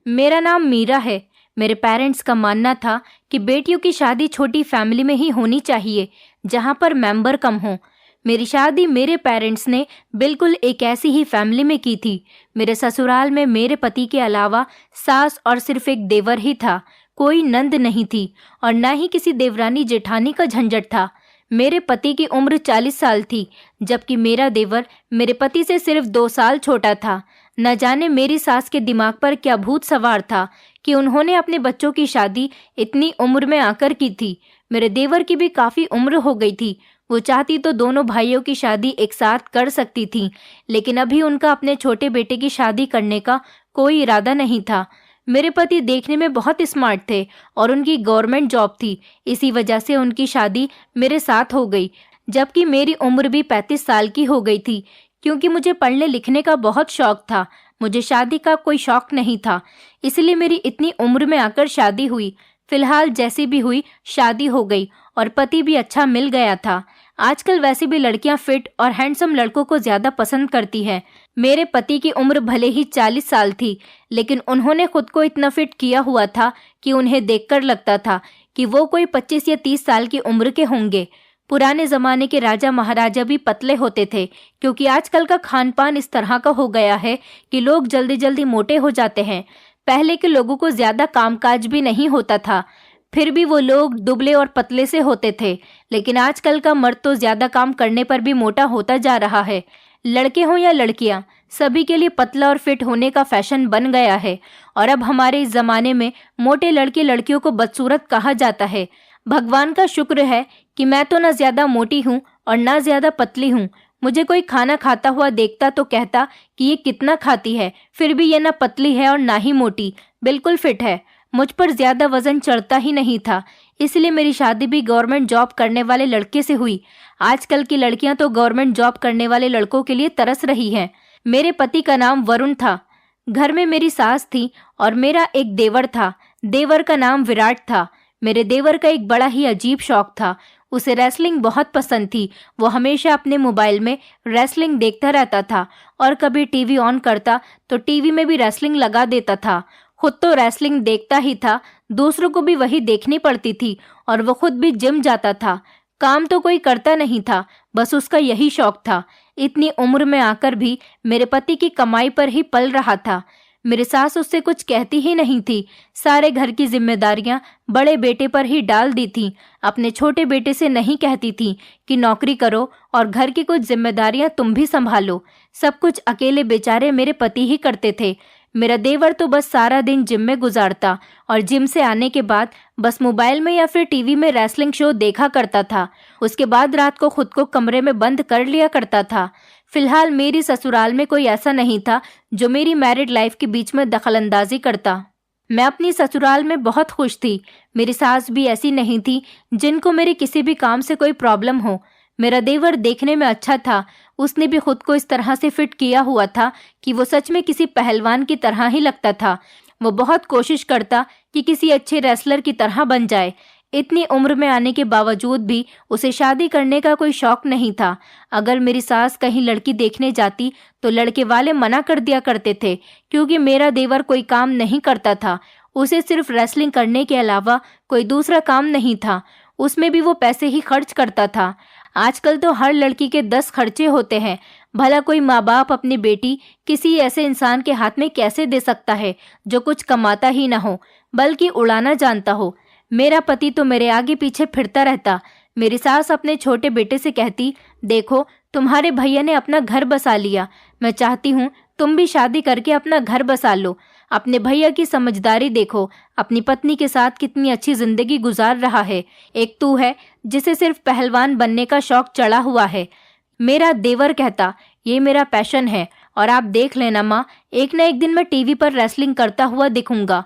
मेरा नाम मीरा है। मेरे पेरेंट्स का मानना था कि बेटियों की शादी छोटी फैमिली में ही होनी चाहिए, जहां पर मेंबर कम हो। मेरी शादी मेरे पेरेंट्स ने बिल्कुल एक ऐसी ही फैमिली में की थी। मेरे ससुराल में मेरे पति के अलावा सास और सिर्फ एक देवर ही था। कोई नंद नहीं थी और न ही किसी देवरानी जेठानी का झंझट था। मेरे पति की उम्र 40 साल थी, जबकि मेरा देवर मेरे पति से सिर्फ 2 साल छोटा था। न जाने मेरी सास के दिमाग पर क्या भूत सवार था कि उन्होंने अपने बच्चों की शादी इतनी उम्र में आकर की थी। मेरे देवर की भी काफी उम्र हो गई थी। वो चाहती तो दोनों भाइयों की शादी एक साथ कर सकती थी, लेकिन अभी उनका अपने छोटे बेटे की शादी करने का कोई इरादा नहीं था। मेरे पति देखने में बहुत स्मार्ट थे और उनकी गवर्नमेंट जॉब थी। इसी वजह से उनकी शादी मेरे साथ हो गई, जबकि मेरी उम्र भी 35 साल की हो गई थी। क्योंकि मुझे पढ़ने लिखने का बहुत शौक था, मुझे शादी का कोई शौक नहीं था, इसलिए मेरी इतनी उम्र में आकर शादी हुई। फिलहाल जैसी भी हुई शादी हो गई और पति भी अच्छा मिल गया था। आजकल वैसे भी लड़कियां फिट और हैंडसम लड़कों को ज्यादा पसंद करती हैं। मेरे पति की उम्र भले ही 40 साल थी, लेकिन उन्होंने खुद को इतना फिट किया हुआ था कि उन्हें देखकर लगता था कि वो कोई 25 या 30 साल की उम्र के होंगे। पुराने जमाने के राजा महाराजा भी पतले होते थे, क्योंकि आजकल का खान पान इस तरह का हो गया है कि लोग जल्दी जल्दी मोटे हो जाते हैं। पहले के लोगों को ज्यादा कामकाज भी नहीं होता था, फिर भी वो लोग दुबले और पतले से होते थे। लेकिन आजकल का मर्द तो ज्यादा काम करने पर भी मोटा होता जा रहा है। लड़के हों या लड़कियां, सभी के लिए पतला और फिट होने का फैशन बन गया है। और अब हमारे इस जमाने में मोटे लड़के लड़कियों को बदसूरत कहा जाता है। भगवान का शुक्र है कि मैं तो ना ज्यादा मोटी हूँ और ना ज्यादा पतली हूँ। मुझे कोई खाना खाता हुआ देखता तो कहता कि ये कितना खाती है, फिर भी ये ना पतली है और ना ही मोटी, बिल्कुल फिट है। मुझ पर ज्यादा वजन चढ़ता ही नहीं था, इसलिए मेरी शादी भी गवर्नमेंट जॉब करने वाले लड़के से हुई। आजकल की लड़कियां तो गवर्नमेंट जॉब करने वाले लड़कों के लिए तरस रही हैं। मेरे पति का नाम वरुण था। घर में मेरी सास थी और मेरा एक देवर था। देवर का नाम विराट था। मेरे देवर का एक बड़ा ही अजीब शौक था। उसे रेसलिंग बहुत पसंद थी। वो हमेशा अपने मोबाइल में रेसलिंग देखता रहता था और कभी टीवी ऑन करता तो टीवी में भी रेसलिंग लगा देता था। खुद तो रेसलिंग देखता ही था, दूसरों को भी वही देखनी पड़ती थी और वो खुद भी जिम जाता था। काम तो कोई करता नहीं था, बस उसका यही शौक था। इतनी उम्र में आकर भी मेरे पति की कमाई पर ही पल रहा था। मेरी सास उससे कुछ कहती ही नहीं थी। सारे घर की जिम्मेदारियां बड़े बेटे पर ही डाल दी थी। अपने छोटे बेटे से नहीं कहती थी कि नौकरी करो और घर की कुछ जिम्मेदारियां तुम भी संभालो। सब कुछ अकेले बेचारे मेरे पति ही करते थे। मेरा देवर तो बस सारा दिन जिम में गुजारता और जिम से आने के बाद बस मोबाइल में या फिर टीवी में रेसलिंग शो देखा करता था। उसके बाद रात को खुद को कमरे में बंद कर लिया करता था। फिलहाल मेरी ससुराल में कोई ऐसा नहीं था जो मेरी मैरिड लाइफ के बीच में दखलंदाजी करता। मैं अपनी ससुराल में बहुत खुश थी। मेरी सास भी ऐसी नहीं थी जिनको मेरे किसी भी काम से कोई प्रॉब्लम हो। मेरा देवर देखने में अच्छा था। उसने भी खुद को इस तरह से फिट किया हुआ था कि वो सच में किसी पहलवान की तरह ही लगता था। वो बहुत कोशिश करता कि किसी अच्छे रेसलर की तरह बन जाए। इतनी उम्र में आने के बावजूद भी उसे शादी करने का कोई शौक नहीं था। अगर मेरी सास कहीं लड़की देखने जाती तो लड़के वाले मना कर दिया करते थे, क्योंकि मेरा देवर कोई काम नहीं करता था। उसे सिर्फ रेसलिंग करने के अलावा कोई दूसरा काम नहीं था। उसमें भी वो पैसे ही खर्च करता था। आजकल तो हर लड़की के 10 खर्चे होते हैं। भला कोई माँ बाप अपनी बेटी किसी ऐसे इंसान के हाथ में कैसे दे सकता है जो कुछ कमाता ही ना हो, बल्कि उड़ाना जानता हो। मेरा पति तो मेरे आगे पीछे फिरता रहता। मेरी सास अपने छोटे बेटे से कहती, देखो तुम्हारे भैया ने अपना घर बसा लिया, मैं चाहती हूँ तुम भी शादी करके अपना घर बसा लो। अपने भैया की समझदारी देखो, अपनी पत्नी के साथ कितनी अच्छी जिंदगी गुजार रहा है। एक तू है जिसे सिर्फ पहलवान बनने का शौक चढ़ा हुआ है। मेरा देवर कहता, ये मेरा पैशन है और आप देख लेना माँ, एक न एक दिन मैं टीवी पर रेसलिंग करता हुआ दिखूंगा।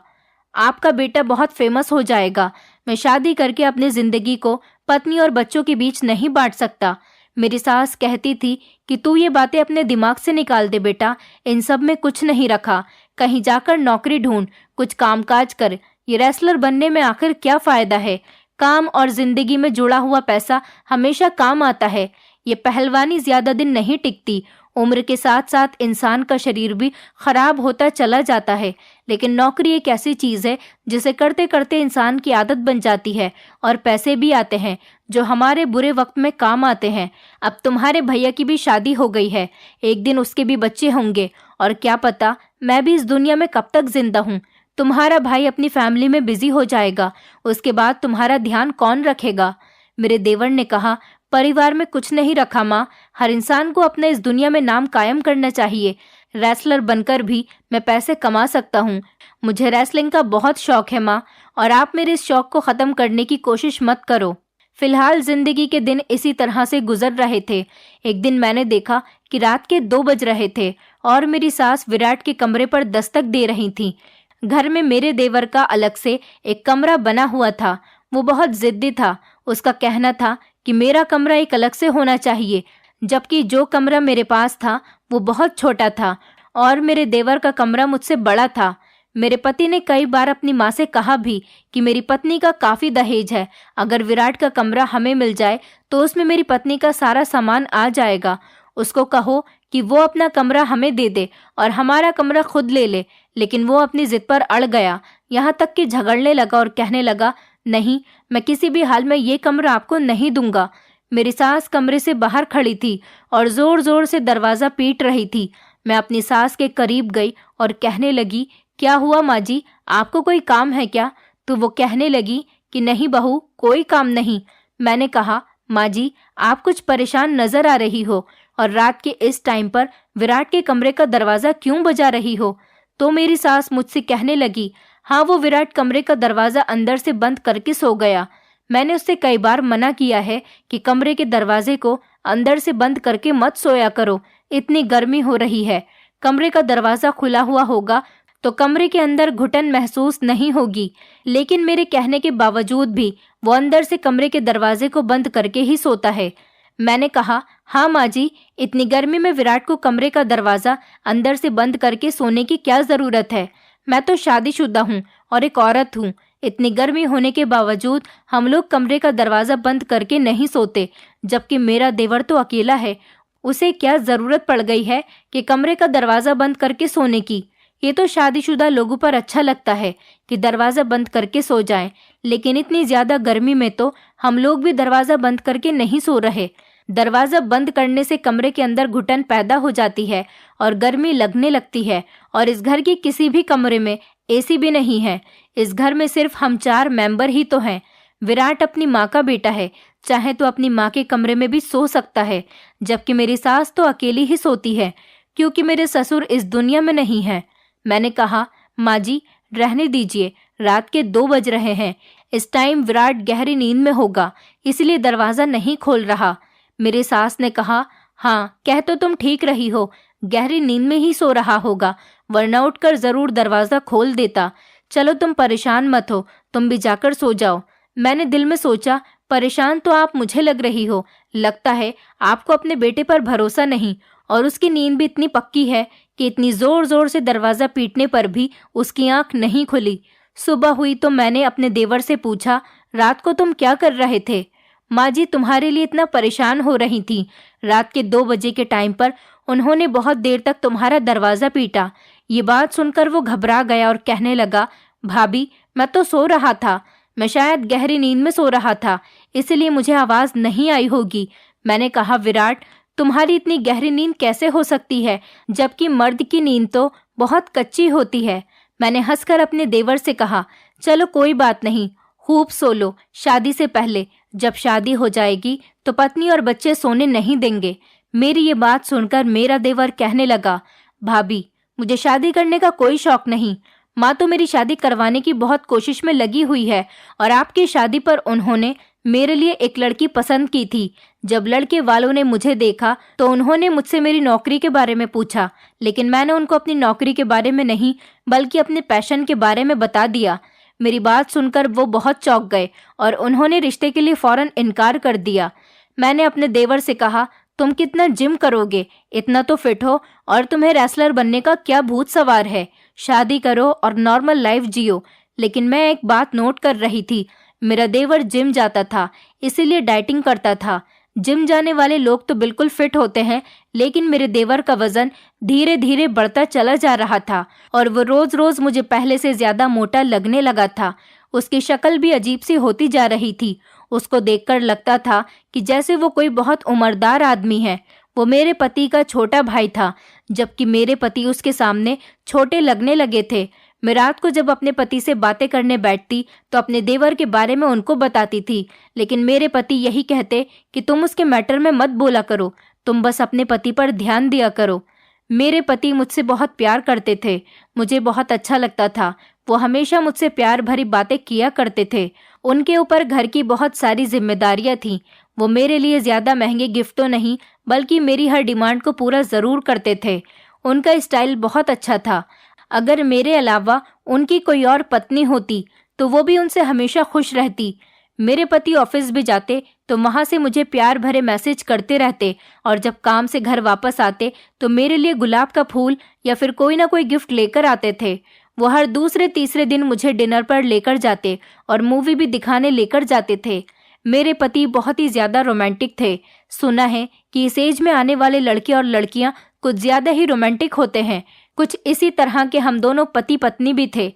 आपका बेटा बहुत फेमस हो जाएगा। मैं शादी करके अपनी जिंदगी को पत्नी और बच्चों के बीच नहीं बांट सकता। मेरी सास कहती थी कि तू ये बातें अपने दिमाग से निकाल दे बेटा, इन सब में कुछ नहीं रखा। कहीं जाकर नौकरी ढूंढ, कुछ कामकाज कर। ये रेसलर बनने में आखिर क्या फायदा है? काम और जिंदगी में जुड़ा हुआ पैसा हमेशा काम आता है। ये पहलवानी ज्यादा दिन नहीं टिकती। उम्र के साथ साथ इंसान का शरीर भी खराब होता चला जाता है, लेकिन नौकरी एक ऐसी चीज़ है जिसे करते करते इंसान की आदत बन जाती है और पैसे भी आते हैं जो हमारे बुरे वक्त में काम आते हैं। अब तुम्हारे भैया की भी शादी हो गई है, एक दिन उसके भी बच्चे होंगे और क्या पता मैं भी इस दुनिया में कब तक जिंदा हूँ। तुम्हारा भाई अपनी फैमिली में बिजी हो जाएगा, उसके बाद तुम्हारा ध्यान कौन रखेगा? मेरे देवर ने कहा, परिवार में कुछ नहीं रखा माँ, हर इंसान को अपने इस दुनिया में नाम कायम करना चाहिए। रेसलर बनकर भी मैं पैसे कमा सकता हूँ। मुझे रेसलिंग का बहुत शौक है माँ, और आप मेरे इस शौक को खत्म करने की कोशिश मत करो। फिलहाल जिंदगी के दिन इसी तरह से गुजर रहे थे। एक दिन मैंने देखा कि रात के 2 बज रहे थे और मेरी सास विराट के कमरे पर दस्तक दे रही थी। घर में मेरे देवर का अलग से एक कमरा बना हुआ था। वो बहुत जिद्दी था। उसका कहना था कि मेरा कमरा एक अलग से होना चाहिए, जबकि जो कमरा मेरे पास था वो बहुत छोटा था और मेरे देवर का कमरा मुझसे बड़ा था। मेरे पति ने कई बार अपनी माँ से कहा भी कि मेरी पत्नी का काफ़ी दहेज है, अगर विराट का कमरा हमें मिल जाए तो उसमें मेरी पत्नी का सारा सामान आ जाएगा। उसको कहो कि वो अपना कमरा हमें दे दे और हमारा कमरा खुद ले ले। लेकिन वो अपनी जिद पर अड़ गया, यहाँ तक कि झगड़ने लगा और कहने लगा, नहीं, मैं किसी भी हाल में ये कमरा आपको नहीं दूंगा। मेरी सास कमरे से बाहर खड़ी थी और जोर जोर से दरवाज़ा पीट रही थी। मैं अपनी सास के करीब गई और कहने लगी, क्या हुआ माँ जी, आपको कोई काम है क्या? तो वो कहने लगी कि नहीं बहू, कोई काम नहीं। मैंने कहा, माँ जी, आप कुछ परेशान नजर आ रही हो और रात के इस टाइम पर विराट के कमरे का दरवाज़ा क्यों बजा रही हो? तो मेरी सास मुझसे कहने लगी, हाँ, वो विराट कमरे का दरवाज़ा अंदर से बंद करके सो गया। मैंने उससे कई बार मना किया है कि कमरे के दरवाजे को अंदर से बंद करके मत सोया करो, इतनी गर्मी हो रही है। कमरे का दरवाज़ा खुला हुआ होगा तो कमरे के अंदर घुटन महसूस नहीं होगी। लेकिन मेरे कहने के बावजूद भी वो अंदर से कमरे के दरवाजे को बंद करके ही सोता है। मैंने कहा, हाँ माँ जी, इतनी गर्मी में विराट को कमरे का दरवाज़ा अंदर से बंद करके सोने की क्या ज़रूरत है? मैं तो शादीशुदा हूँ और एक औरत हूँ। इतनी गर्मी होने के बावजूद हम लोग कमरे का दरवाज़ा बंद करके नहीं सोते, जबकि मेरा देवर तो अकेला है। उसे क्या ज़रूरत पड़ गई है कि कमरे का दरवाज़ा बंद करके सोने की? ये तो शादीशुदा लोगों पर अच्छा लगता है कि दरवाज़ा बंद करके सो जाएं, लेकिन इतनी ज़्यादा गर्मी में तो हम लोग भी दरवाज़ा बंद करके नहीं सो रहे। दरवाज़ा बंद करने से कमरे के अंदर घुटन पैदा हो जाती है और गर्मी लगने लगती है, और इस घर के किसी भी कमरे में एसी भी नहीं है। इस घर में सिर्फ हम 4 मेंबर ही तो हैं। विराट अपनी माँ का बेटा है, चाहे तो अपनी माँ के कमरे में भी सो सकता है, जबकि मेरी सास तो अकेली ही सोती है क्योंकि मेरे ससुर इस दुनिया में नहीं है। मैंने कहा, माँ जी, रहने दीजिए, रात के 2 बज रहे हैं। इस टाइम विराट गहरी नींद में होगा, इसलिए दरवाज़ा नहीं खोल रहा। मेरी सास ने कहा, हाँ, कह तो तुम ठीक रही हो, गहरी नींद में ही सो रहा होगा, वरना उठकर ज़रूर दरवाज़ा खोल देता। चलो तुम परेशान मत हो, तुम भी जाकर सो जाओ। मैंने दिल में सोचा, परेशान तो आप मुझे लग रही हो, लगता है आपको अपने बेटे पर भरोसा नहीं, और उसकी नींद भी इतनी पक्की है कि इतनी जोर जोर से दरवाज़ा पीटने पर भी उसकी आंख नहीं खुली। सुबह हुई तो मैंने अपने देवर से पूछा, रात को तुम क्या कर रहे थे? माँ जी तुम्हारे लिए इतना परेशान हो रही थी। रात के 2 बजे के टाइम पर उन्होंने बहुत देर तक तुम्हारा दरवाज़ा पीटा। ये बात सुनकर वो घबरा गया और कहने लगा, भाभी, मैं तो सो रहा था, मैं शायद गहरी नींद में सो रहा था, इसलिए मुझे आवाज़ नहीं आई होगी। मैंने कहा, विराट, तुम्हारी इतनी गहरी नींद कैसे हो सकती है, जबकि मर्द की नींद तो बहुत कच्ची होती है। मैंने हंसकर अपने देवर से कहा, चलो कोई बात नहीं, खूब सो लो, शादी से पहले। जब शादी हो जाएगी तो पत्नी और बच्चे सोने नहीं देंगे। मेरी ये बात सुनकर मेरा देवर कहने लगा, भाभी, मुझे शादी करने का कोई शौक नहीं। माँ तो मेरी शादी करवाने की बहुत कोशिश में लगी हुई है, और आपकी शादी पर उन्होंने मेरे लिए एक लड़की पसंद की थी। जब लड़के वालों ने मुझे देखा तो उन्होंने मुझसे मेरी नौकरी के बारे में पूछा, लेकिन मैंने उनको अपनी नौकरी के बारे में नहीं बल्कि अपने पैशन के बारे में बता दिया। मेरी बात सुनकर वो बहुत चौंक गए और उन्होंने रिश्ते के लिए फौरन इनकार कर दिया। मैंने अपने देवर से कहा, तुम कितना जिम करोगे, इतना तो फिट हो, और तुम्हें रेसलर बनने का क्या भूत सवार है? शादी करो और नॉर्मल लाइफ जियो। लेकिन मैं एक बात नोट कर रही थी, मेरा देवर जिम जाता था, इसीलिए डाइटिंग करता था। जिम जाने वाले लोग तो बिल्कुल फिट होते हैं, लेकिन मेरे देवर का वजन धीरे धीरे बढ़ता चला जा रहा था और वो रोज रोज मुझे पहले से ज्यादा मोटा लगने लगा था। उसकी शक्ल भी अजीब सी होती जा रही थी। उसको देखकर लगता था कि जैसे वो कोई बहुत उम्रदार आदमी है। वो मेरे पति का छोटा भाई था, जबकि मेरे पति उसके सामने छोटे लगने लगे थे। मैं रात को जब अपने पति से बातें करने बैठती तो अपने देवर के बारे में उनको बताती थी, लेकिन मेरे पति यही कहते कि तुम उसके मैटर में मत बोला करो, तुम बस अपने पति पर ध्यान दिया करो। मेरे पति मुझसे बहुत प्यार करते थे। मुझे बहुत अच्छा लगता था। वो हमेशा मुझसे प्यार भरी बातें किया करते थे। उनके ऊपर घर की बहुत सारी जिम्मेदारियां थीं। वो मेरे लिए ज्यादा महंगे गिफ्ट तो नहीं, बल्कि मेरी हर डिमांड को पूरा जरूर करते थे। उनका स्टाइल बहुत अच्छा था। अगर मेरे अलावा उनकी कोई और पत्नी होती तो वो भी उनसे हमेशा खुश रहती। मेरे पति ऑफिस भी जाते तो वहां से मुझे प्यार भरे मैसेज करते रहते, और जब काम से घर वापस आते तो मेरे लिए गुलाब का फूल या फिर कोई ना कोई गिफ्ट लेकर आते थे। वो हर दूसरे तीसरे दिन मुझे डिनर पर लेकर जाते और मूवी भी दिखाने लेकर जाते थे। मेरे पति बहुत ही ज्यादा रोमांटिक थे। सुना है कि इस एज में आने वाले लड़के और लड़कियां कुछ ज्यादा ही रोमांटिक होते हैं। कुछ इसी तरह के हम दोनों पति पत्नी भी थे।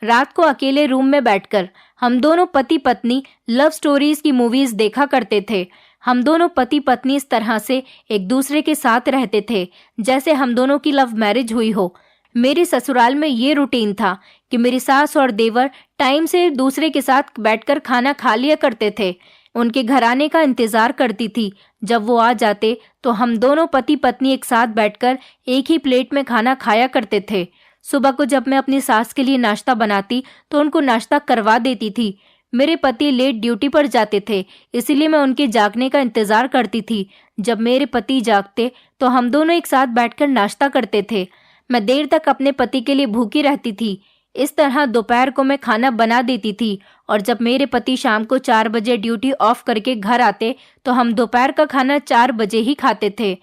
रात को अकेले रूम में बैठकर हम दोनों पति पत्नी लव स्टोरीज की मूवीज देखा करते थे। हम दोनों पति पत्नी इस तरह से एक दूसरे के साथ रहते थे जैसे हम दोनों की लव मैरिज हुई हो। मेरे ससुराल में ये रूटीन था कि मेरी सास और देवर टाइम से एक दूसरे के साथ बैठकर खाना खा लिया करते थे। उनके घर आने का इंतजार करती थी। जब वो आ जाते तो हम दोनों पति पत्नी एक साथ बैठकर एक ही प्लेट में खाना खाया करते थे। सुबह को जब मैं अपनी सास के लिए नाश्ता बनाती तो उनको नाश्ता करवा देती थी। मेरे पति लेट ड्यूटी पर जाते थे, इसलिए मैं उनके जागने का इंतजार करती थी। जब मेरे पति जागते तो हम दोनों एक साथ बैठकर नाश्ता करते थे। मैं देर तक अपने पति के लिए भूखी रहती थी। इस तरह दोपहर को मैं खाना बना देती थी, और जब मेरे पति शाम को 4 बजे ड्यूटी ऑफ करके घर आते तो हम दोपहर का खाना 4 बजे ही खाते थे।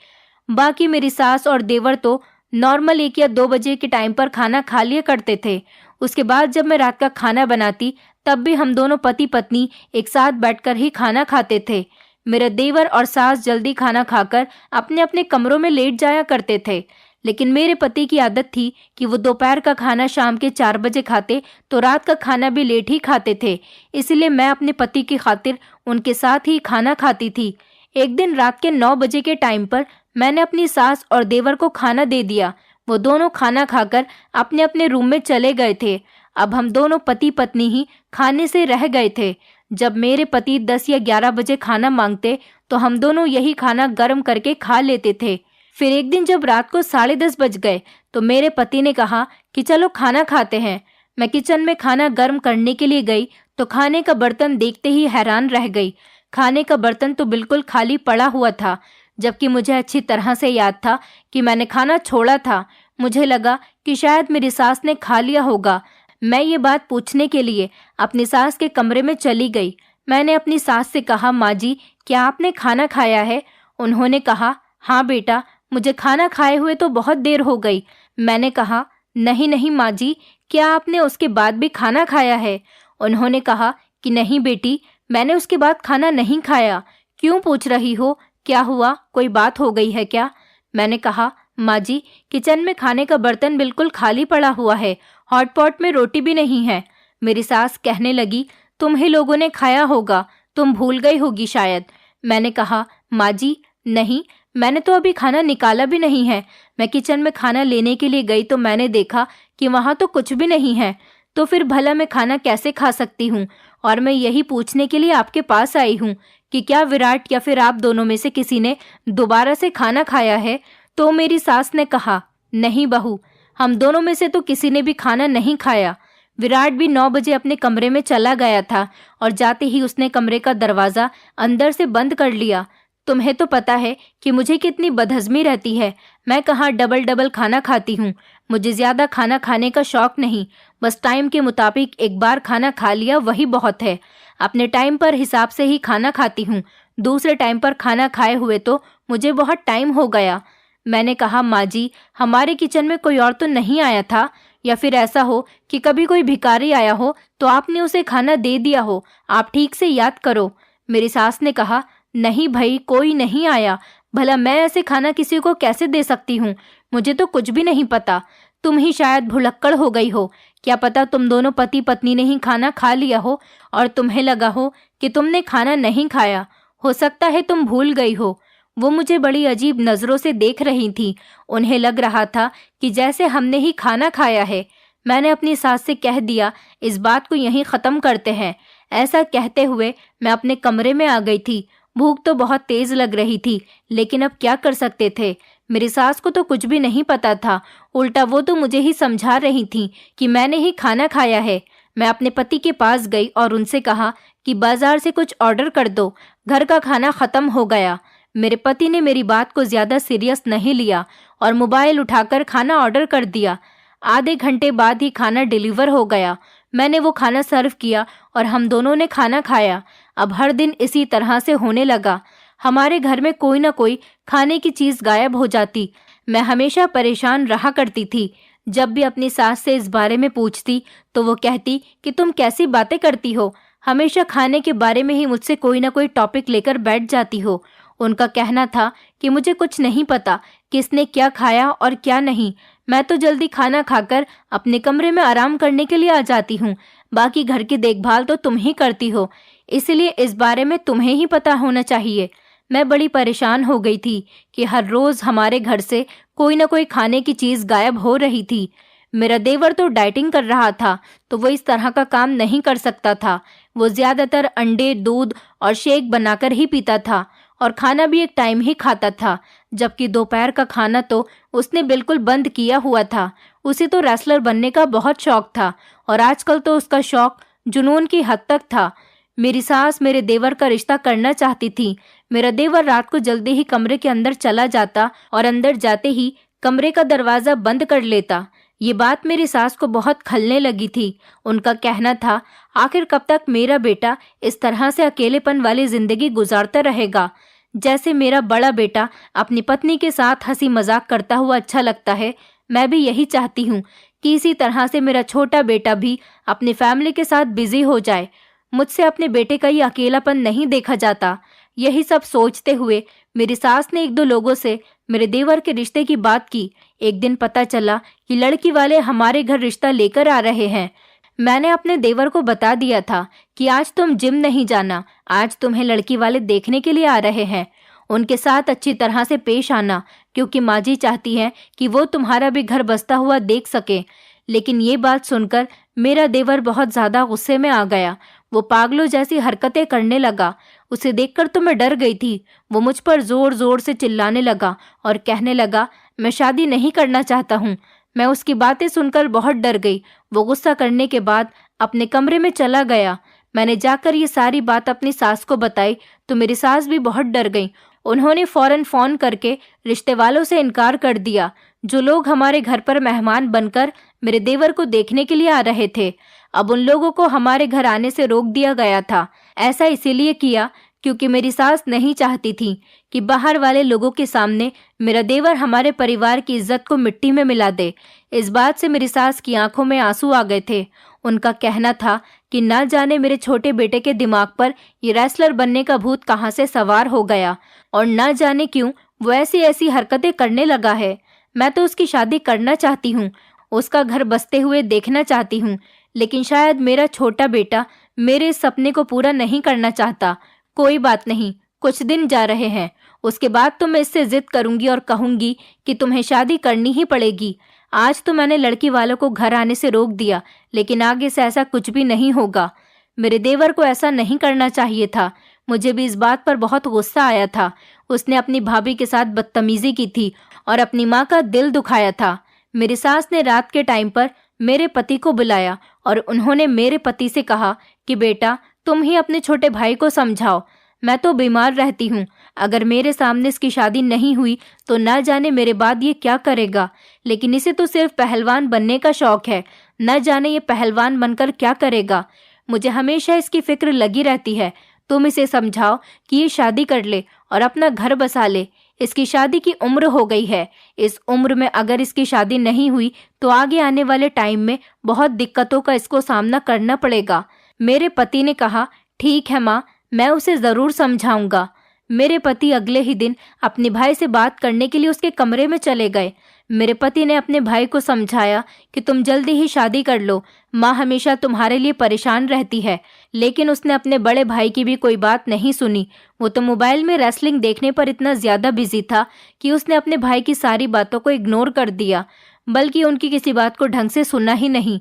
बाकी मेरी सास और देवर तो नॉर्मल 1 या 2 बजे के टाइम पर खाना खा लिया करते थे। उसके बाद जब मैं रात का खाना बनाती तब भी हम दोनों पति पत्नी एक साथ बैठकर ही खाना खाते थे। मेरे देवर और सास जल्दी खाना खाकर अपने अपने कमरों में लेट जाया करते थे, लेकिन मेरे पति की आदत थी कि वो दोपहर का खाना शाम के 4 बजे खाते तो रात का खाना भी लेट ही खाते थे। इसलिए मैं अपने पति की खातिर उनके साथ ही खाना खाती थी। एक दिन रात के 9 बजे के टाइम पर मैंने अपनी सास और देवर को खाना दे दिया। वो दोनों खाना खाकर अपने अपने रूम में चले गए थे। अब हम दोनों पति पत्नी ही खाने से रह गए थे। जब मेरे पति 10 या 11 बजे खाना मांगते तो हम दोनों यही खाना गर्म करके खा लेते थे। फिर एक दिन जब रात को 10:30 बज गए तो मेरे पति ने कहा कि चलो खाना खाते हैं। मैं किचन में खाना गर्म करने के लिए गई तो खाने का बर्तन देखते ही हैरान रह गई। खाने का बर्तन तो बिल्कुल खाली पड़ा हुआ था, जबकि मुझे अच्छी तरह से याद था कि मैंने खाना छोड़ा था। मुझे लगा कि शायद मेरी सास ने खा लिया होगा। मैं ये बात पूछने के लिए अपनी सास के कमरे में चली गई। मैंने अपनी सास से कहा, माँ जी, क्या आपने खाना खाया है? उन्होंने कहा, हाँ बेटा, मुझे खाना खाए हुए तो बहुत देर हो गई। मैंने कहा, नहीं नहीं माँ जी, क्या आपने उसके बाद भी खाना खाया है? उन्होंने कहा कि नहीं बेटी, मैंने उसके बाद खाना नहीं खाया। क्यों पूछ रही हो? क्या हुआ? कोई बात हो गई है क्या? मैंने कहा, माँ जी, किचन में खाने का बर्तन बिल्कुल खाली पड़ा हुआ है, हॉट पॉट में रोटी भी नहीं है। मेरी सास कहने लगी, तुम ही लोगों ने खाया होगा, तुम भूल गई होगी शायद। मैंने कहा, माँ जी, नहीं, मैंने तो अभी खाना निकाला भी नहीं है। मैं किचन में खाना लेने के लिए गई तो मैंने देखा कि वहाँ तो कुछ भी नहीं है। तो फिर भला मैं खाना कैसे खा सकती हूँ? और मैं यही पूछने के लिए आपके पास आई हूँ कि क्या विराट या फिर आप दोनों में से किसी ने दोबारा से खाना खाया है? तो मेरी सास ने कहा, नहीं बहू, हम दोनों में से तो किसी ने भी खाना नहीं खाया। विराट भी 9 बजे अपने कमरे में चला गया था और जाते ही उसने कमरे का दरवाजा अंदर से बंद कर लिया। तुम्हें तो पता है कि मुझे कितनी बदहजमी रहती है। मैं कहाँ डबल डबल खाना खाती हूँ। मुझे ज्यादा खाना खाने का शौक नहीं, बस टाइम के मुताबिक एक बार खाना खा लिया वही बहुत है। अपने टाइम पर हिसाब से ही खाना खाती हूँ। दूसरे टाइम पर खाना खाए हुए तो मुझे बहुत टाइम हो गया। मैंने कहा, माँ जी, हमारे किचन में कोई और तो नहीं आया था? या फिर ऐसा हो कि कभी कोई भिखारी आया हो तो आपने उसे खाना दे दिया हो? आप ठीक से याद करो। मेरी सास ने कहा, नहीं भाई, कोई नहीं आया। भला मैं ऐसे खाना किसी को कैसे दे सकती हूँ? मुझे तो कुछ भी नहीं पता। तुम ही शायद भुलक्कड़ हो गई हो। क्या पता तुम दोनों पति पत्नी ने ही खाना खा लिया हो और तुम्हें लगा हो कि तुमने खाना नहीं खाया। हो सकता है तुम भूल गई हो। वो मुझे बड़ी अजीब नज़रों से देख रही थी। उन्हें लग रहा था कि जैसे हमने ही खाना खाया है। मैंने अपनी सास से कह दिया, इस बात को यहीं ख़त्म करते हैं। ऐसा कहते हुए मैं अपने कमरे में आ गई थी। भूख तो बहुत तेज़ लग रही थी, लेकिन अब क्या कर सकते थे। मेरी सास को तो कुछ भी नहीं पता था। उल्टा वो तो मुझे ही समझा रही थी कि मैंने ही खाना खाया है। मैं अपने पति के पास गई और उनसे कहा कि बाजार से कुछ ऑर्डर कर दो, घर का खाना ख़त्म हो गया। मेरे पति ने मेरी बात को ज़्यादा सीरियस नहीं लिया और मोबाइल उठाकर खाना ऑर्डर कर दिया। आधे घंटे बाद ही खाना डिलीवर हो गया। मैंने वो खाना सर्व किया और हम दोनों ने खाना खाया। अब हर दिन इसी तरह से होने लगा। हमारे घर में कोई ना कोई खाने की चीज़ गायब हो जाती। मैं हमेशा परेशान रहा करती थी। जब भी अपनी सास से इस बारे में पूछती तो वो कहती कि तुम कैसी बातें करती हो, हमेशा खाने के बारे में ही मुझसे कोई ना कोई टॉपिक लेकर बैठ जाती हो। उनका कहना था कि मुझे कुछ नहीं पता किसने क्या खाया और क्या नहीं। मैं तो जल्दी खाना खाकर अपने कमरे में आराम करने के लिए आ जाती हूँ। बाकी घर की देखभाल तो तुम ही करती हो, इसलिए इस बारे में तुम्हें ही पता होना चाहिए। मैं बड़ी परेशान हो गई थी कि हर रोज़ हमारे घर से कोई ना कोई खाने की चीज़ गायब हो रही थी। मेरा देवर तो डाइटिंग कर रहा था, तो वो इस तरह का काम नहीं कर सकता था। वो ज़्यादातर अंडे, दूध और शेक बनाकर ही पीता था और खाना भी एक टाइम ही खाता था, जबकि दोपहर का खाना तो उसने बिल्कुल बंद किया हुआ था। उसे तो रेसलर बनने का बहुत शौक था और आजकल तो उसका शौक जुनून की हद तक था। मेरी सास मेरे देवर का रिश्ता करना चाहती थी। मेरा देवर रात को जल्दी ही कमरे के अंदर चला जाता और अंदर जाते ही कमरे का दरवाज़ा बंद कर लेता। ये बात मेरी सास को बहुत खलने लगी थी। उनका कहना था, आखिर कब तक मेरा बेटा इस तरह से अकेलेपन वाली जिंदगी गुजारता रहेगा। जैसे मेरा बड़ा बेटा अपनी पत्नी के साथ हंसी मजाक करता हुआ अच्छा लगता है, मैं भी यही चाहती हूँ कि इसी तरह से मेरा छोटा बेटा भी अपनी फैमिली के साथ बिजी हो जाए। मुझसे अपने बेटे का ये अकेलापन नहीं देखा जाता। यही सब सोचते हुए मेरी सास ने एक दो लोगों से मेरे देवर के रिश्ते की बात की। एक दिन पता चला कि लड़की वाले हमारे घर रिश्ता लेकर आ रहे हैं। मैंने अपने देवर को बता दिया था कि आज तुम जिम नहीं जाना, आज तुम्हें लड़की वाले देखने के लिए आ रहे हैं। उनके साथ अच्छी तरह से पेश आना, क्योंकि माँ जी चाहती है कि वो तुम्हारा भी घर बसता हुआ देख सके। लेकिन ये बात सुनकर मेरा देवर बहुत ज़्यादा गुस्से में आ गया। वो पागलों जैसी हरकतें करने लगा। उसे देखकर तो मैं डर गई थी। वो मुझ पर ज़ोर ज़ोर से चिल्लाने लगा और कहने लगा, मैं शादी नहीं करना चाहता हूँ। मैं उसकी बातें सुनकर बहुत डर गई। वो गुस्सा करने के बाद अपने कमरे में चला गया। मैंने जाकर ये सारी बात अपनी सास को बताई तो मेरी सास भी बहुत डर गई। उन्होंने फौरन फ़ोन करके रिश्ते वालों से इनकार कर दिया, जो लोग हमारे घर पर मेहमान बनकर मेरे देवर को देखने के लिए आ रहे थे। अब उन लोगों को हमारे घर आने से रोक दिया गया था। ऐसा इसीलिए किया क्योंकि मेरी सास नहीं चाहती थी कि बाहर वाले लोगों के सामने मेरा देवर हमारे परिवार की इज्जत को मिट्टी में मिला दे। इस बात से मेरी सास की आंखों में आंसू आ गए थे। उनका कहना था कि ना जाने मेरे छोटे बेटे के दिमाग पर ये रेसलर बनने का भूत कहाँ से सवार हो गया और ना जाने क्यों वो ऐसी ऐसी हरकतें करने लगा है। मैं तो उसकी शादी करना चाहती हूँ, उसका घर बसते हुए देखना चाहती हूँ, लेकिन शायद मेरा छोटा बेटा मेरे इस सपने को पूरा नहीं करना चाहता। कोई बात नहीं, कुछ दिन जा रहे हैं, उसके बाद तो मैं इससे जिद करूंगी और कहूंगी कि तुम्हें शादी करनी ही पड़ेगी। आज तो मैंने लड़की वालों को घर आने से रोक दिया, लेकिन आगे से ऐसा कुछ भी नहीं होगा। मेरे देवर को ऐसा नहीं करना चाहिए था। मुझे भी इस बात पर बहुत गुस्सा आया था। उसने अपनी भाभी के साथ बदतमीजी की थी और अपनी माँ का दिल दुखाया था। मेरी सास ने रात के टाइम पर मेरे पति को बुलाया और उन्होंने मेरे पति से कहा कि बेटा, तुम ही अपने छोटे भाई को समझाओ। मैं तो बीमार रहती हूँ, अगर मेरे सामने इसकी शादी नहीं हुई तो ना जाने मेरे बाद ये क्या करेगा। लेकिन इसे तो सिर्फ पहलवान बनने का शौक है, न जाने ये पहलवान बनकर क्या करेगा। मुझे हमेशा इसकी फिक्र लगी रहती है। तुम इसे समझाओ कि ये शादी कर ले और अपना घर बसा ले। इसकी शादी की उम्र हो गई है। इस उम्र में अगर इसकी शादी नहीं हुई तो आगे आने वाले टाइम में बहुत दिक्कतों का इसको सामना करना पड़ेगा। मेरे पति ने कहा, ठीक है माँ, मैं उसे ज़रूर समझाऊंगा। मेरे पति अगले ही दिन अपने भाई से बात करने के लिए उसके कमरे में चले गए। मेरे पति ने अपने भाई को समझाया कि तुम जल्दी ही शादी कर लो, माँ हमेशा तुम्हारे लिए परेशान रहती है। लेकिन उसने अपने बड़े भाई की भी कोई बात नहीं सुनी। वो तो मोबाइल में रेसलिंग देखने पर इतना ज्यादा बिजी था कि उसने अपने भाई की सारी बातों को इग्नोर कर दिया, बल्कि उनकी किसी बात को ढंग से सुना ही नहीं।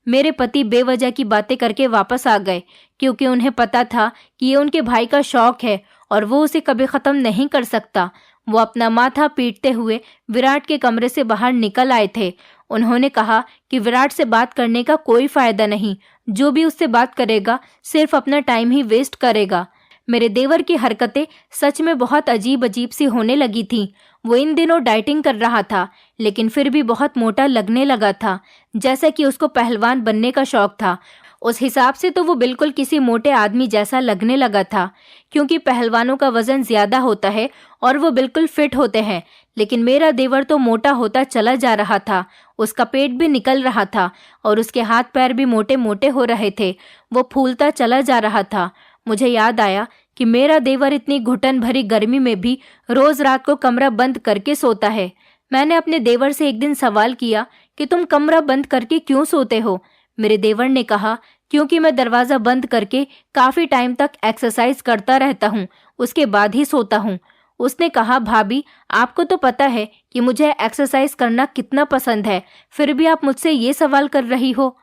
मेरे पति बेवजह की बातें करके वापस आ गए, क्योंकि उन्हें पता था कि ये उनके भाई का शौक है और वो उसे कभी खत्म नहीं कर सकता। वो अपना माथा पीटते हुए विराट के कमरे से बाहर निकल आए थे। उन्होंने कहा कि विराट से बात करने का कोई फायदा नहीं, जो भी उससे बात करेगा सिर्फ अपना टाइम ही वेस्ट करेगा। मेरे देवर की हरकतें सच में बहुत अजीब अजीब सी होने लगी थी। वो इन दिनों डाइटिंग कर रहा था, लेकिन फिर भी बहुत मोटा लगने लगा था, जैसा कि उसको पहलवान बनने का शौक था। उस हिसाब से तो वो बिल्कुल किसी मोटे आदमी जैसा लगने लगा था, क्योंकि पहलवानों का वजन ज्यादा होता है और वो बिल्कुल फिट होते हैं। लेकिन मेरा देवर तो मोटा होता चला जा रहा था। उसका पेट भी निकल रहा था और उसके हाथ पैर भी मोटे मोटे हो रहे थे। वो फूलता चला जा रहा था। मुझे याद आया कि मेरा देवर इतनी घुटन भरी गर्मी में भी रोज रात को कमरा बंद करके सोता है। मैंने अपने देवर से एक दिन सवाल किया कि तुम कमरा बंद करके क्यों सोते हो? मेरे देवर ने कहा, क्योंकि मैं दरवाजा बंद करके काफी टाइम तक एक्सरसाइज करता रहता हूँ, उसके बाद ही सोता हूँ। उसने कहा, भाभी आपको तो पता है कि मुझे एक्सरसाइज करना कितना पसंद है, फिर भी आप मुझसे ये सवाल कर रही हो।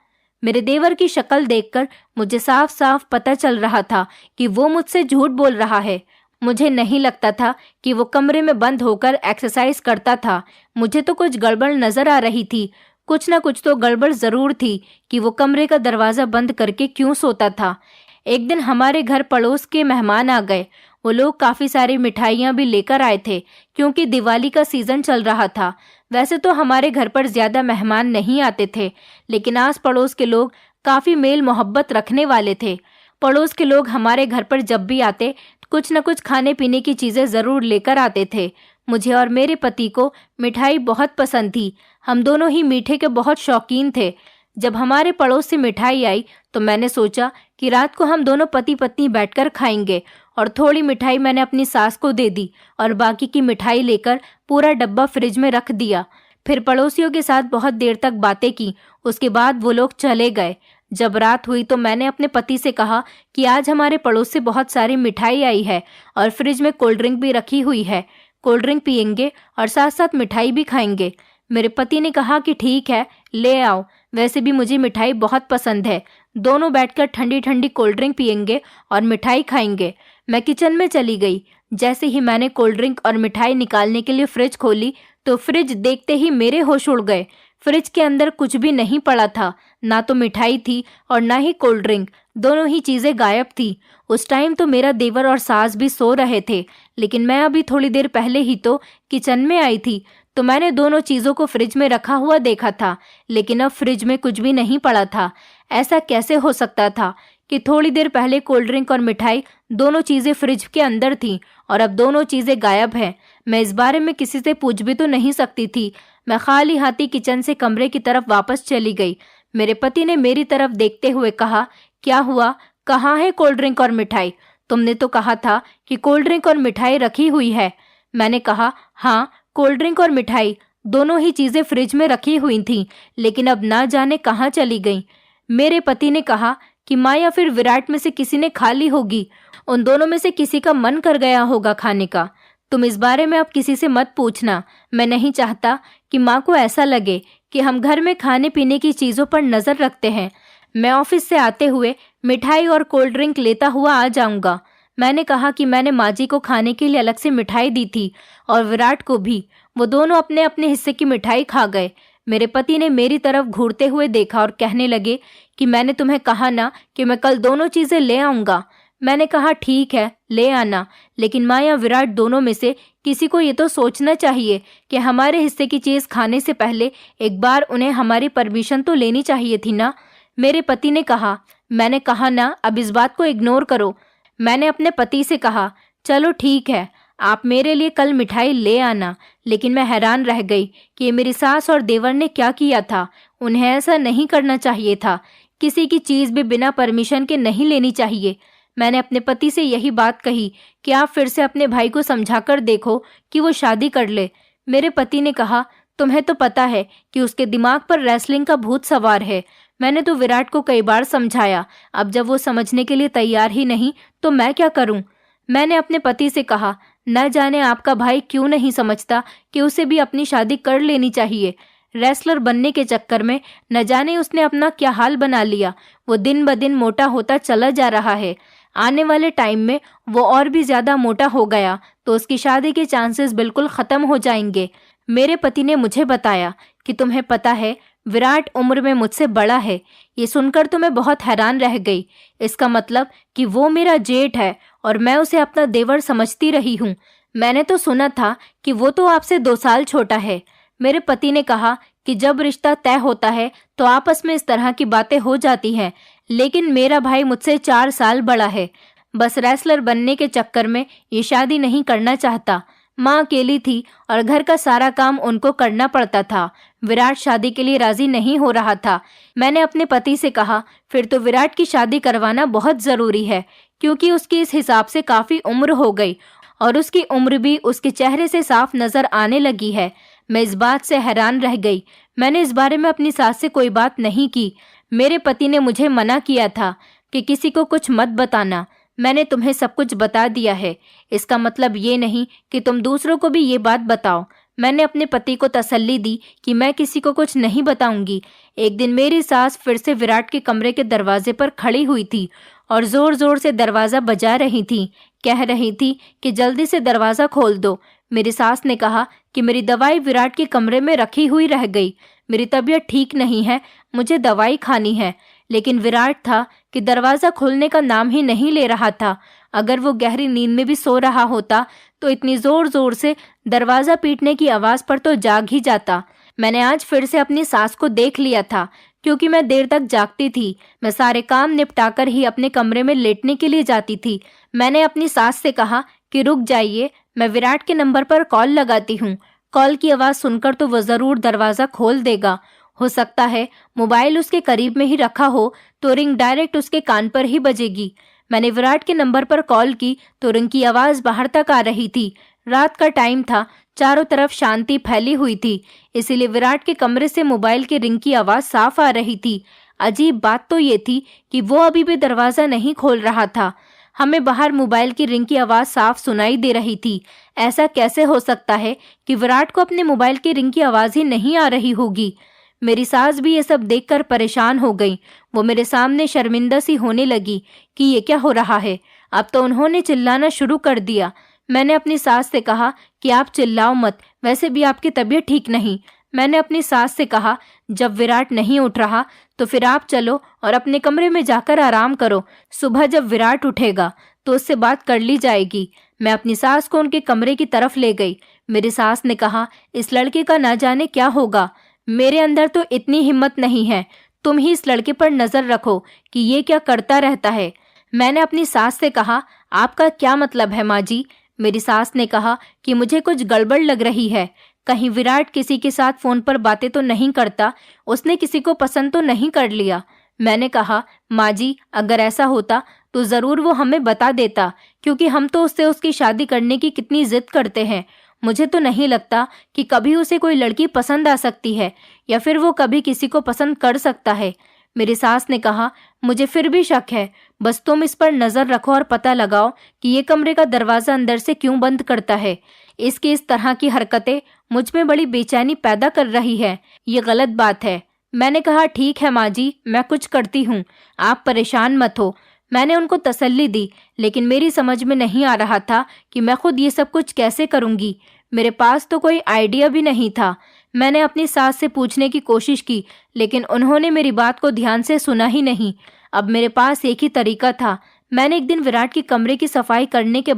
मेरे देवर की शक्ल देखकर मुझे साफ साफ पता चल रहा था कि वो मुझसे झूठ बोल रहा है। मुझे नहीं लगता था कि वो कमरे में बंद होकर एक्सरसाइज करता था। मुझे तो कुछ गड़बड़ नजर आ रही थी। कुछ ना कुछ तो गड़बड़ जरूर थी कि वो कमरे का दरवाजा बंद करके क्यों सोता था। एक दिन हमारे घर पड़ोस के मेहमान आ गए। वो लोग काफी सारी मिठाइयाँ भी लेकर आए थे, क्योंकि दिवाली का सीजन चल रहा था। वैसे तो हमारे घर पर ज्यादा मेहमान नहीं आते थे, लेकिन आस पड़ोस के लोग काफी मेल मोहब्बत रखने वाले थे। पड़ोस के लोग हमारे घर पर जब भी आते कुछ न कुछ खाने पीने की चीजें जरूर लेकर आते थे। मुझे और मेरे पति को मिठाई बहुत पसंद थी। हम दोनों ही मीठे के बहुत शौकीन थे। जब हमारे पड़ोस से मिठाई आई तो मैंने सोचा कि रात को हम दोनों पति पत्नी बैठकर खाएंगे, और थोड़ी मिठाई मैंने अपनी सास को दे दी और बाकी की मिठाई लेकर पूरा डब्बा फ्रिज में रख दिया। फिर पड़ोसियों के साथ बहुत देर तक बातें की। उसके बाद वो लोग चले गए। जब रात हुई तो मैंने अपने पति से कहा कि आज हमारे पड़ोस से बहुत सारी मिठाई आई है और फ्रिज में कोल्ड ड्रिंक भी रखी हुई है। कोल्ड ड्रिंक पियेंगे और साथ साथ मिठाई भी खाएंगे। मेरे पति ने कहा कि ठीक है, ले आओ। वैसे भी मुझे मिठाई बहुत पसंद है। दोनों बैठकर ठंडी ठंडी कोल्ड ड्रिंक पियेंगे और मिठाई खाएंगे। मैं किचन में चली गई। जैसे ही मैंने कोल्ड ड्रिंक और मिठाई निकालने के लिए फ्रिज खोली तो फ्रिज देखते ही मेरे होश उड़ गए। फ्रिज के अंदर कुछ भी नहीं पड़ा था, ना तो मिठाई थी और ना ही कोल्ड ड्रिंक। दोनों ही चीजें गायब थी। उस टाइम तो मेरा देवर और सास भी सो रहे थे, लेकिन मैं अभी थोड़ी देर पहले ही तो किचन में आई थी, तो मैंने दोनों चीजों को फ्रिज में रखा हुआ देखा था, लेकिन अब फ्रिज में कुछ भी नहीं पड़ा था। ऐसा कैसे हो सकता था कि थोड़ी देर पहले कोल्ड ड्रिंक और मिठाई दोनों चीजें फ्रिज के अंदर थी और अब दोनों चीजें गायब हैं। मैं इस बारे में किसी से पूछ भी तो नहीं सकती थी। मैं खाली हाथी किचन से कमरे की तरफ वापस चली गई। मेरे पति ने मेरी तरफ देखते हुए कहा, क्या हुआ, कहाँ है कोल्ड ड्रिंक और मिठाई? तुमने तो कहा था कि कोल्ड ड्रिंक और मिठाई रखी हुई है। मैंने कहा, हाँ, कोल्ड ड्रिंक और मिठाई दोनों ही चीजें फ्रिज में रखी हुई थीं, लेकिन अब ना जाने कहाँ चली गईं। मेरे पति ने कहा कि माँ या फिर विराट में से किसी ने खा ली होगी। उन दोनों में से किसी का मन कर गया होगा खाने का। तुम इस बारे में अब किसी से मत पूछना। मैं नहीं चाहता कि माँ को ऐसा लगे कि हम घर में खाने पीने की चीजों पर नजर रखते हैं। मैं ऑफिस से आते हुए मिठाई और कोल्ड ड्रिंक लेता हुआ आ जाऊंगा। मैंने कहा कि मैंने माँ जी को खाने के लिए अलग से मिठाई दी थी और विराट को भी। वो दोनों अपने अपने हिस्से की मिठाई खा गए। मेरे पति ने मेरी तरफ घूरते हुए देखा और कहने लगे कि मैंने तुम्हें कहा ना कि मैं कल दोनों चीजें ले आऊंगा। मैंने कहा, ठीक है, ले आना, लेकिन माँ या विराट दोनों में से किसी को ये तो सोचना चाहिए कि हमारे हिस्से की चीज खाने से पहले एक बार उन्हें हमारी परमिशन तो लेनी चाहिए थी ना। मेरे पति ने कहा, मैंने कहा ना, अब इस बात को इग्नोर करो। मैंने अपने पति से कहा, चलो ठीक है, आप मेरे लिए कल मिठाई ले आना। लेकिन मैं हैरान रह गई कि मेरी सास और देवर ने क्या किया था। उन्हें ऐसा नहीं करना चाहिए था। किसी की चीज भी बिना परमिशन के नहीं लेनी चाहिए। मैंने अपने पति से यही बात कही कि आप फिर से अपने भाई को समझाकर देखो कि वो शादी कर ले। मेरे पति ने कहा, तुम्हें तो पता है कि उसके दिमाग पर रेसलिंग का भूत सवार है। मैंने तो विराट को कई बार समझाया, अब जब वो समझने के लिए तैयार ही नहीं तो मैं क्या करूं? मैंने अपने पति से कहा, न जाने आपका भाई क्यों नहीं समझता कि उसे भी अपनी शादी कर लेनी चाहिए। रेसलर बनने के चक्कर में न जाने उसने अपना क्या हाल बना लिया। वो दिन ब दिन मोटा होता चला जा रहा है। आने वाले टाइम में वो और भी ज्यादा मोटा हो गया तो उसकी शादी के चांसेस बिल्कुल खत्म हो जाएंगे। मेरे पति ने मुझे बताया कि तुम्हें पता है विराट उम्र में मुझसे बड़ा है। ये सुनकर तो मैं बहुत हैरान रह गई। इसका मतलब कि वो मेरा जेठ है और मैं उसे अपना देवर समझती रही हूँ। मैंने तो सुना था कि वो तो आपसे 2 साल छोटा है। मेरे पति ने कहा कि जब रिश्ता तय होता है तो आपस में इस तरह की बातें हो जाती हैं, लेकिन मेरा भाई मुझसे 4 साल बड़ा है। बस रेसलर बनने के चक्कर में ये शादी नहीं करना चाहता। माँ अकेली थी और घर का सारा काम उनको करना पड़ता था। विराट शादी के लिए राजी नहीं हो रहा था। मैंने अपने पति से कहा, फिर तो विराट की शादी करवाना बहुत जरूरी है, क्योंकि उसकी इस हिसाब से काफी उम्र हो गई और उसकी उम्र भी उसके चेहरे से साफ नजर आने लगी है। मैं इस बात से हैरान रह गई। मैंने इस बारे में अपनी सास से कोई बात नहीं की। मेरे पति ने मुझे मना किया था कि किसी को कुछ मत बताना। मैंने तुम्हें सब कुछ बता दिया है, इसका मतलब ये नहीं कि तुम दूसरों को भी ये बात बताओ। मैंने अपने पति को तसल्ली दी कि मैं किसी को कुछ नहीं बताऊंगी। एक दिन मेरी सास फिर से विराट के कमरे के दरवाजे पर खड़ी हुई थी और जोर जोर से दरवाजा बजा रही थी। कह रही थी कि जल्दी से दरवाजा खोल दो। मेरी सास ने कहा कि मेरी दवाई विराट के कमरे में रखी हुई रह गई। मेरी तबीयत ठीक नहीं है, मुझे दवाई खानी है। लेकिन विराट था कि दरवाजा खोलने का नाम ही नहीं ले रहा था। अगर वो गहरी नींद में भी सो रहा होता तो इतनी जोर जोर से दरवाजा पीटने की आवाज पर तो जाग ही जाता। मैंने आज फिर से अपनी सास को देख लिया था, क्योंकि मैं देर तक जागती थी। मैं सारे काम निपटाकर ही अपने कमरे में लेटने के लिए जाती थी। मैंने अपनी सास से कहा कि रुक जाइए, मैं विराट के नंबर पर कॉल लगाती हूँ। कॉल की आवाज सुनकर तो वो जरूर दरवाजा खोल देगा। हो सकता है मोबाइल उसके करीब में ही रखा हो तो रिंग डायरेक्ट उसके कान पर ही बजेगी। मैंने विराट के नंबर पर कॉल की तो रिंग की आवाज बाहर तक आ रही थी। रात का टाइम था, चारों तरफ शांति फैली हुई थी, इसीलिए विराट के कमरे से मोबाइल की रिंग की आवाज साफ आ रही थी। अजीब बात तो ये थी कि वो अभी भी दरवाजा नहीं खोल रहा था। हमें बाहर मोबाइल की रिंग की आवाज साफ सुनाई दे रही थी। ऐसा कैसे हो सकता है कि विराट को अपने मोबाइल की रिंग की आवाज ही नहीं आ रही होगी? मेरी सास भी ये सब देखकर परेशान हो गई। वो मेरे सामने शर्मिंदा सी होने लगी कि ये क्या हो रहा है। अब तो उन्होंने चिल्लाना शुरू कर दिया। मैंने अपनी सास से कहा कि आप चिल्लाओ मत, वैसे भी आपकी तबीयत ठीक नहीं। मैंने अपनी सास से कहा, जब विराट नहीं उठ रहा तो फिर आप चलो और अपने कमरे में जाकर आराम करो। सुबह जब विराट उठेगा तो उससे बात कर ली जाएगी। मैं अपनी सास को उनके कमरे की तरफ ले गई। मेरी सास ने कहा, इस लड़के का ना जाने क्या होगा। मेरे अंदर तो इतनी हिम्मत नहीं है। तुम ही इस लड़के पर नजर रखो कि ये क्या करता रहता है। मैंने अपनी सास से कहा, आपका क्या मतलब है माँ जी? मेरी सास ने कहा कि मुझे कुछ गड़बड़ लग रही है। कहीं विराट किसी के साथ फोन पर बातें तो नहीं करता, उसने किसी को पसंद तो नहीं कर लिया। मैंने कहा, माँ जी, अगर ऐसा होता तो जरूर वो हमें बता देता, क्योंकि हम तो उससे उसकी शादी करने की कितनी जिद करते हैं। मुझे तो नहीं लगता कि कभी उसे कोई लड़की पसंद आ सकती है या फिर वो कभी किसी को पसंद कर सकता है। मेरी सास ने कहा, मुझे फिर भी शक है, बस तुम इस पर नजर रखो और पता लगाओ कि ये कमरे का दरवाजा अंदर से क्यों बंद करता है। इसकी इस तरह की हरकतें मुझ में बड़ी बेचैनी पैदा कर रही है। ये गलत बात है। मैंने कहा, ठीक है माँ जी, मैं कुछ करती हूँ, आप परेशान मत हो। मैंने उनको तसल्ली दी, लेकिन मेरी समझ में नहीं आ रहा था कि मैं खुद ये सब कुछ कैसे करूंगी। मेरे पास तो कोई आइडिया भी नहीं था। मैंने अपनी सास से पूछने की कोशिश की, लेकिन उन्होंने मेरी बात को ध्यान से सुना ही नहीं। अब मेरे पास एक ही तरीका था। मैंने एक दिन विराट के कमरे की सफाई करने के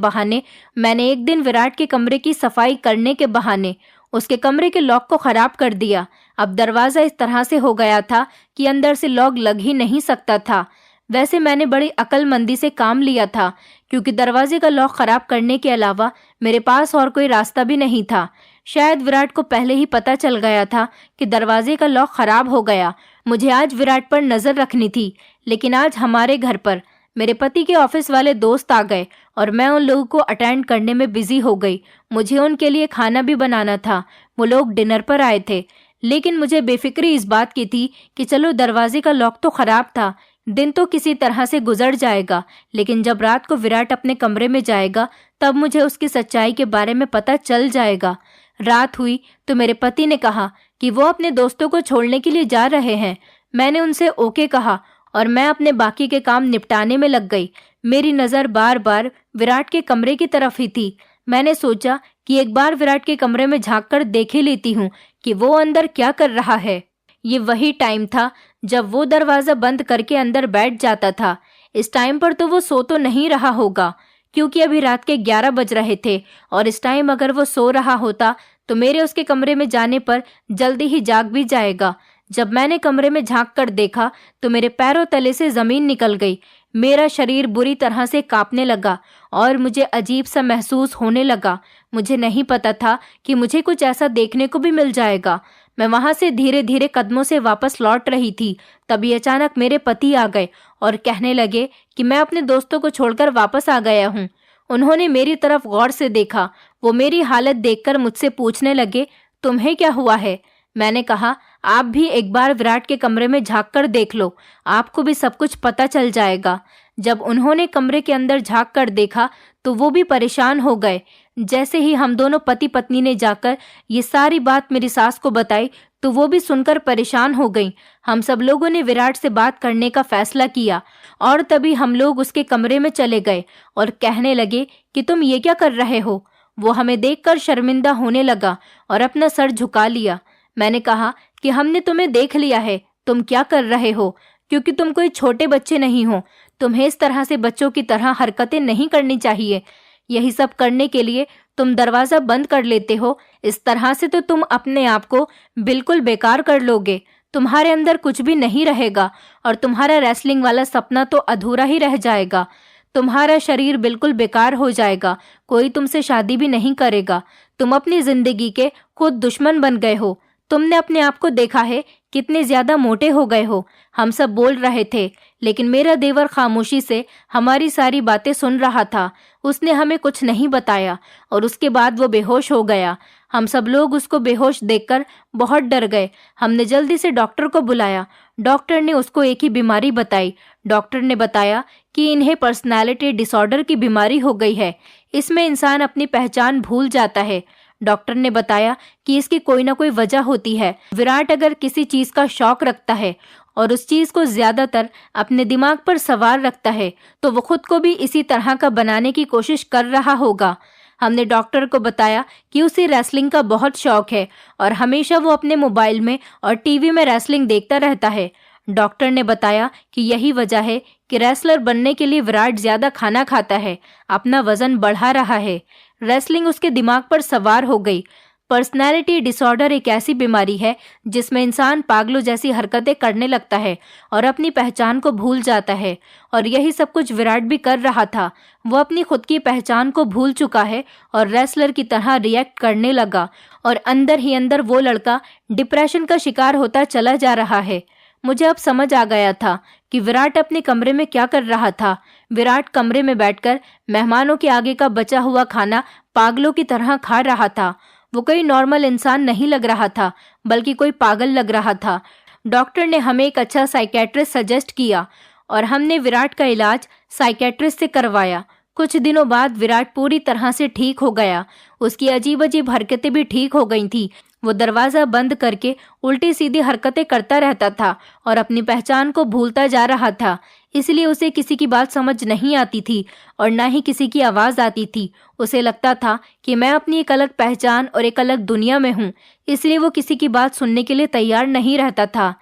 बहाने उसके कमरे के लॉक को खराब कर दिया। अब दरवाजा इस तरह से हो गया था कि अंदर से लॉक लग ही नहीं सकता था। वैसे मैंने बड़ी अक्लमंदी से काम लिया था, क्योंकि दरवाजे का लॉक खराब करने के अलावा मेरे पास और कोई रास्ता भी नहीं था। शायद विराट को पहले ही पता चल गया था कि दरवाजे का लॉक खराब हो गया। मुझे आज विराट पर नजर रखनी थी, लेकिन आज हमारे घर पर। मेरे पति के ऑफिस वाले दोस्त आ गए और मैं उन लोगों को अटेंड करने में बिजी हो गई। मुझे उनके लिए खाना भी बनाना था। वो लोग डिनर पर आए थे, लेकिन मुझे बेफिक्री इस बात की थी कि चलो दरवाजे का लॉक तो खराब था, दिन तो किसी तरह से गुजर जाएगा, लेकिन जब रात को विराट अपने कमरे में जाएगा तब मुझे उसकी सच्चाई के बारे में पता चल जाएगा। रात हुई तो मेरे पति ने कहा कि वो अपने दोस्तों को छोड़ने के लिए जा रहे हैं। मैंने उनसे ओके कहा और मैं अपने बाकी के काम निपटाने में लग गई। मेरी नज़र बार बार विराट के कमरे की तरफ ही थी। मैंने सोचा कि एक बार विराट के कमरे में झांक कर देख ही लेती हूँ कि वो अंदर क्या कर रहा है। ये वही टाइम था जब वो दरवाज़ा बंद करके अंदर बैठ जाता था। इस टाइम पर तो वो सो तो नहीं रहा होगा, क्योंकि अभी रात के 11 बज रहे थे और इस टाइम अगर वो सो रहा होता तो मेरे उसके कमरे में जाने पर जल्दी ही जाग भी जाएगा। जब मैंने कमरे में झांक कर देखा तो मेरे पैरों तले से ज़मीन निकल गई। मेरा शरीर बुरी तरह से कांपने लगा और मुझे अजीब सा महसूस होने लगा। मुझे नहीं पता था कि मुझे कुछ ऐसा देखने को भी मिल जाएगा। मैं वहां से धीरे धीरे कदमों से वापस लौट रही थी, तभी अचानक मेरे पति आ गए और कहने लगे कि मैं अपने दोस्तों को छोड़कर वापस आ गया हूँ। उन्होंने मेरी तरफ गौर से देखा। वो मेरी हालत देखकर मुझसे पूछने लगे, तुम्हें क्या हुआ है? मैंने कहा, आप भी एक बार विराट के कमरे में झांक कर देख लो, आपको भी सब कुछ पता चल जाएगा। जब उन्होंने कमरे के अंदर झांक कर देखा तो वो भी परेशान हो गए। जैसे ही हम दोनों पति पत्नी ने जाकर ये सारी बात मेरी सास को बताई तो वो भी सुनकर परेशान हो गई। हम सब लोगों ने विराट से बात करने का फैसला किया और तभी हम लोग उसके कमरे में चले गए और कहने लगे कि तुम ये क्या कर रहे हो? वो हमें देखकर शर्मिंदा होने लगा और अपना सर झुका लिया। मैंने कहा कि हमने तुम्हें देख लिया है, तुम क्या कर रहे हो, क्योंकि तुम कोई छोटे बच्चे नहीं हो। तुम्हें इस तरह से बच्चों की तरह हरकतें नहीं करनी चाहिए। यही सब करने के लिए तुम दरवाजा बंद कर लेते हो। इस तरह से तो तुम अपने आप को बिल्कुल बेकार कर लोगे। तुम्हारे अंदर कुछ भी नहीं रहेगा और तुम्हारा रेसलिंग वाला सपना तो अधूरा ही रह जाएगा। तुम्हारा शरीर बिल्कुल बेकार हो जाएगा, कोई तुमसे शादी भी नहीं करेगा। तुम अपनी जिंदगी के खुद दुश्मन बन गए हो। तुमने अपने आप को देखा है कितने ज्यादा मोटे हो गए हो। हम सब बोल रहे थे, लेकिन मेरा देवर खामोशी से हमारी सारी बातें सुन रहा था। उसने हमें कुछ नहीं बताया और उसके बाद वो बेहोश हो गया। हम सब लोग उसको बेहोश देखकर बहुत डर गए। हमने जल्दी से डॉक्टर को बुलाया। डॉक्टर ने उसको एक ही बीमारी बताई। डॉक्टर ने बताया कि इन्हें पर्सनैलिटी डिसऑर्डर की बीमारी हो गई है। इसमें इंसान अपनी पहचान भूल जाता है। डॉक्टर ने बताया कि इसकी कोई ना कोई वजह होती है। विराट अगर किसी चीज का शौक रखता है और उस चीज को ज्यादातर अपने दिमाग पर सवार रखता है तो वो खुद को भी इसी तरह का बनाने की कोशिश कर रहा होगा। हमने डॉक्टर को बताया कि उसे रेसलिंग का बहुत शौक है और हमेशा वो अपने मोबाइल में और टीवी में रेसलिंग देखता रहता है। डॉक्टर ने बताया कि यही वजह है कि रेसलर बनने के लिए विराट ज्यादा खाना खाता है, अपना वजन बढ़ा रहा है। रेसलिंग उसके दिमाग पर सवार हो गई। पर्सनैलिटी डिसऑर्डर एक ऐसी बीमारी है जिसमें इंसान पागलों जैसी हरकतें करने लगता है और अपनी पहचान को भूल जाता है, और यही सब कुछ विराट भी कर रहा था। वो अपनी खुद की पहचान को भूल चुका है और रेसलर की तरह रिएक्ट करने लगा और अंदर ही अंदर वो लड़का डिप्रेशन का शिकार होता चला जा रहा है। मुझे अब समझ आ गया था कि विराट अपने कमरे में क्या कर रहा था। विराट कमरे में बैठकर मेहमानों के आगे का बचा हुआ खाना पागलों की तरह खा रहा था। वो कोई नॉर्मल इंसान नहीं लग रहा था, बल्कि कोई पागल लग रहा था। डॉक्टर ने हमें एक अच्छा साइकेट्रिस्ट सजेस्ट किया और हमने विराट का इलाज साइकेट्रिस्ट से करवाया। कुछ दिनों बाद विराट पूरी तरह से ठीक हो गया। उसकी अजीब अजीब हरकतें भी ठीक हो गई थी। वो दरवाज़ा बंद करके उल्टी सीधी हरकतें करता रहता था और अपनी पहचान को भूलता जा रहा था। इसलिए उसे किसी की बात समझ नहीं आती थी और ना ही किसी की आवाज़ आती थी। उसे लगता था कि मैं अपनी एक अलग पहचान और एक अलग दुनिया में हूँ, इसलिए वो किसी की बात सुनने के लिए तैयार नहीं रहता था।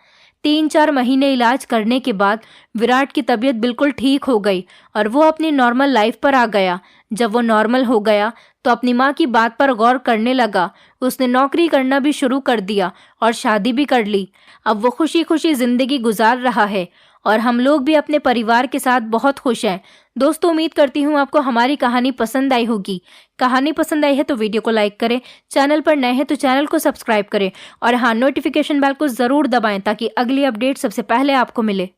3-4 महीने इलाज करने के बाद विराट की तबीयत बिल्कुल ठीक हो गई और वो अपनी नॉर्मल लाइफ पर आ गया। जब वो नॉर्मल हो गया तो अपनी माँ की बात पर गौर करने लगा। उसने नौकरी करना भी शुरू कर दिया और शादी भी कर ली। अब वो खुशी खुशी जिंदगी गुजार रहा है और हम लोग भी अपने परिवार के साथ बहुत खुश हैं। दोस्तों, उम्मीद करती हूँ आपको हमारी कहानी पसंद आई होगी। कहानी पसंद आई है तो वीडियो को लाइक करें, चैनल पर नए हैं तो चैनल को सब्सक्राइब करें और हाँ, नोटिफिकेशन बेल को ज़रूर दबाएं ताकि अगली अपडेट सबसे पहले आपको मिले।